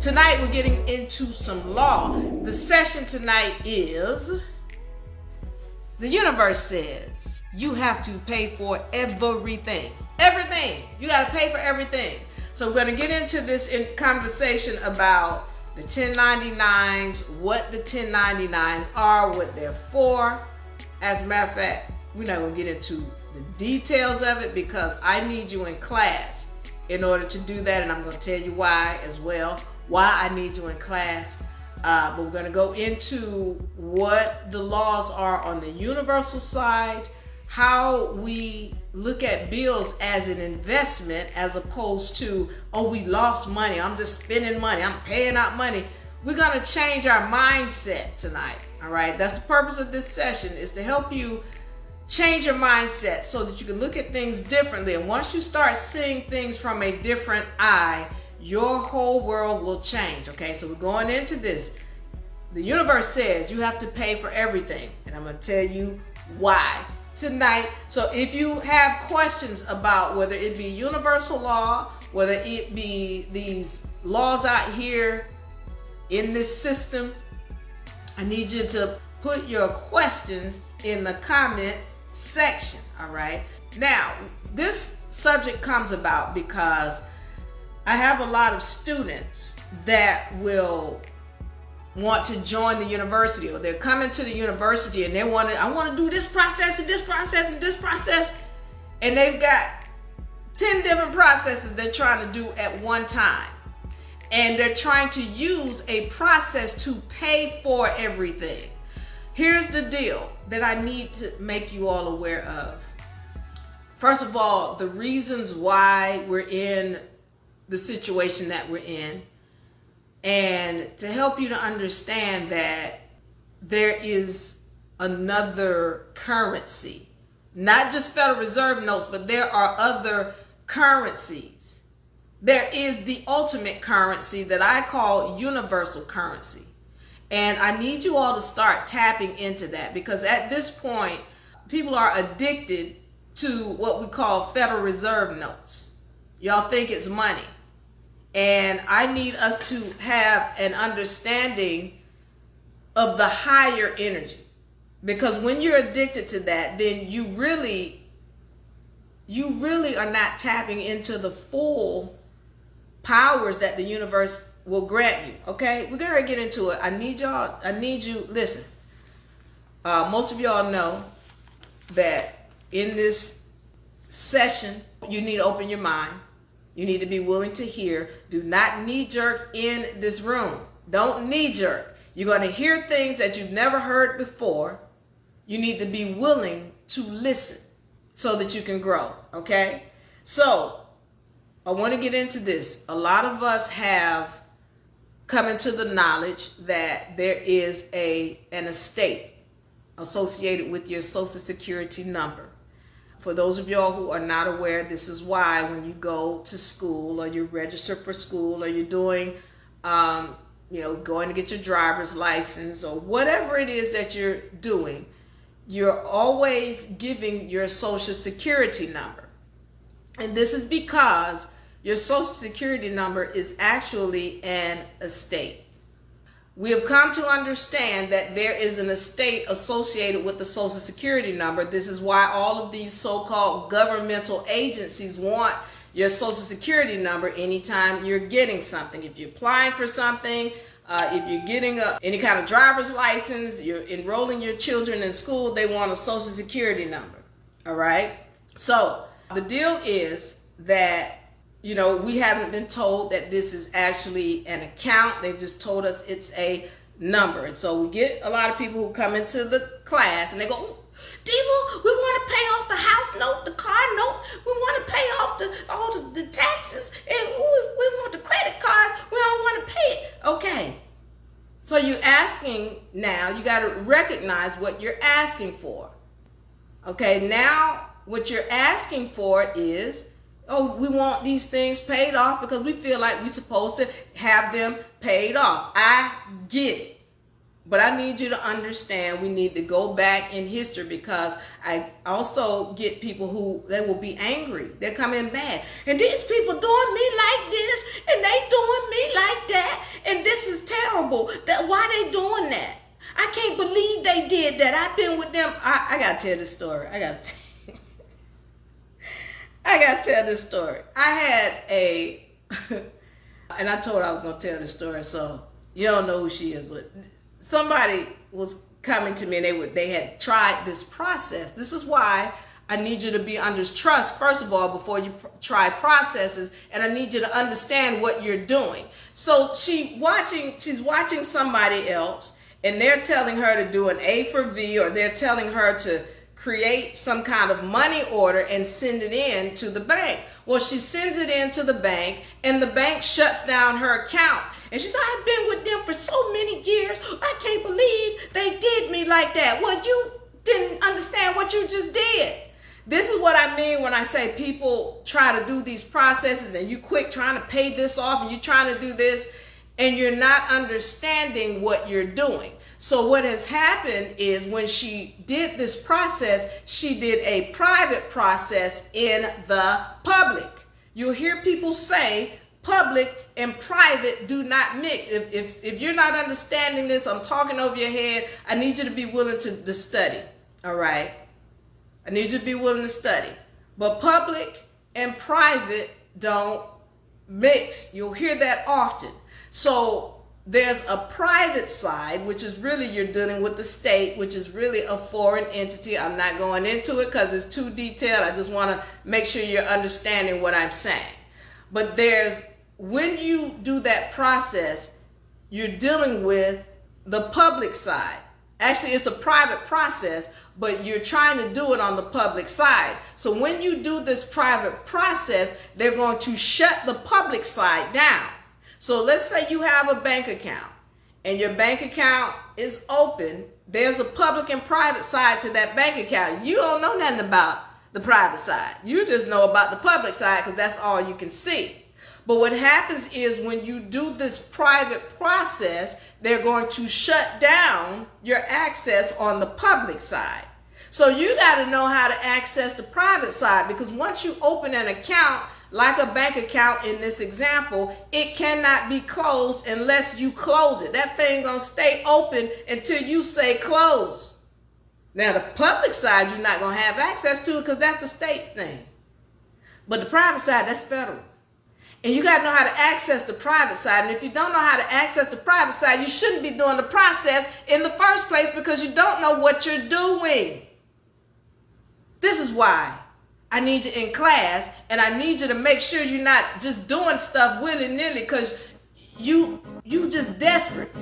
Tonight we're getting into some law. The session tonight is, the universe says you have to pay for everything. Everything. You got to pay for everything. So we're going to get into this in conversation about the 1099s, what the 1099s are, what they're for. As a matter of fact, we're not going to get into the details of it because I need you in class in order to do that, and I'm going to tell you why as well, why I need you in class. But we're going to go into what the laws are on the universal side, how we look at bills as an investment as opposed to, oh, we lost money, I'm just spending money, I'm paying out money. We're going to change our mindset tonight. All right, that's the purpose of this session, is to help you change your mindset so that you can look at things differently. And once you start seeing things from a different eye, your whole world will change. Okay, so we're going into this. The universe says you have to pay for everything, and I'm going to tell you why tonight. So if you have questions about whether it be universal law, whether it be these laws out here in this system, I need you to put your questions in the comment section. All right. Now, this subject comes about because I have a lot of students that will want to join the university, or they're coming to the university and I want to do this process and this process and this process, and they've got 10 different processes they're trying to do at one time, and they're trying to use a process to pay for everything. Here's the deal that I need to make you all aware of. First of all, the reasons why we're in the situation that we're in, and to help you to understand that there is another currency, not just Federal Reserve notes, but there are other currencies. There is the ultimate currency that I call universal currency. And I need you all to start tapping into that, because at this point, people are addicted to what we call Federal Reserve notes. Y'all think it's money. And I need us to have an understanding of the higher energy. Because when you're addicted to that, then you really are not tapping into the full powers that the universe will grant you. Okay, we're gonna get into it. I need you, listen. Most of y'all know that in this session, you need to open your mind. You need to be willing to hear. Do not knee jerk in this room. Don't knee jerk. You're going to hear things that you've never heard before. You need to be willing to listen so that you can grow. Okay? So I want to get into this. A lot of us have come into the knowledge that there is an estate associated with your Social Security number. For those of y'all who are not aware, this is why when you go to school, or you register for school, or you're doing, going to get your driver's license, or whatever it is that you're doing, you're always giving your Social Security number. And this is because your Social Security number is actually an estate. We have come to understand that there is an estate associated with the Social Security number. This is why all of these so-called governmental agencies want your Social Security number anytime you're getting something. If you're applying for something, if you're getting any kind of driver's license, you're enrolling your children in school, they want a Social Security number. All right? So the deal is that we haven't been told that this is actually an account. They've just told us it's a number. And so we get a lot of people who come into the class and they go, Diva, we want to pay off the house note, the car note. We want to pay off all the taxes, and we want the credit cards. We don't want to pay it. Okay. So you're asking now, you got to recognize what you're asking for. Okay. Now what you're asking for is, oh, we want these things paid off because we feel like we're supposed to have them paid off. I get it. But I need you to understand we need to go back in history, because I also get people who they will be angry. They're coming back. And these people doing me like this and they doing me like that. And this is terrible. Why they doing that? I can't believe they did that. I've been with them. I got to tell this story. I got to tell this story. I had and I told her I was going to tell this story, so you don't know who she is, but somebody was coming to me and they had tried this process. This is why I need you to be under trust, first of all, before you try processes, and I need you to understand what you're doing. So she's watching somebody else, and they're telling her to do an A for V, or they're telling her to create some kind of money order and send it in to the bank. Well, she sends it into the bank, and the bank shuts down her account. And she said, I've been with them for so many years. I can't believe they did me like that. Well, you didn't understand what you just did. This is what I mean when I say people try to do these processes and you quick trying to pay this off and you're trying to do this and you're not understanding what you're doing. So what has happened is when she did this process, she did a private process in the public. You'll hear people say public and private do not mix. If you're not understanding this, I'm talking over your head. I need you to be willing to study. All right. I need you to be willing to study. But public and private don't mix. You'll hear that often. So there's a private side, which is really you're dealing with the state, which is really a foreign entity. I'm not going into it because it's too detailed. I just want to make sure you're understanding what I'm saying. But when you do that process, you're dealing with the public side. Actually, it's a private process, but you're trying to do it on the public side. So when you do this private process, they're going to shut the public side down. So let's say you have a bank account and your bank account is open. There's a public and private side to that bank account. You don't know nothing about the private side. You just know about the public side because that's all you can see. But what happens is when you do this private process, they're going to shut down your access on the public side. So you got to know how to access the private side, because once you open an account, like a bank account in this example, it cannot be closed unless you close it. That thing gonna stay open until you say close. Now the public side, you're not gonna have access to it because that's the state's thing. But the private side, that's federal. And you got to know how to access the private side. And if you don't know how to access the private side, you shouldn't be doing the process in the first place because you don't know what you're doing. This is why I need you in class, and I need you to make sure you're not just doing stuff willy-nilly because you just desperate.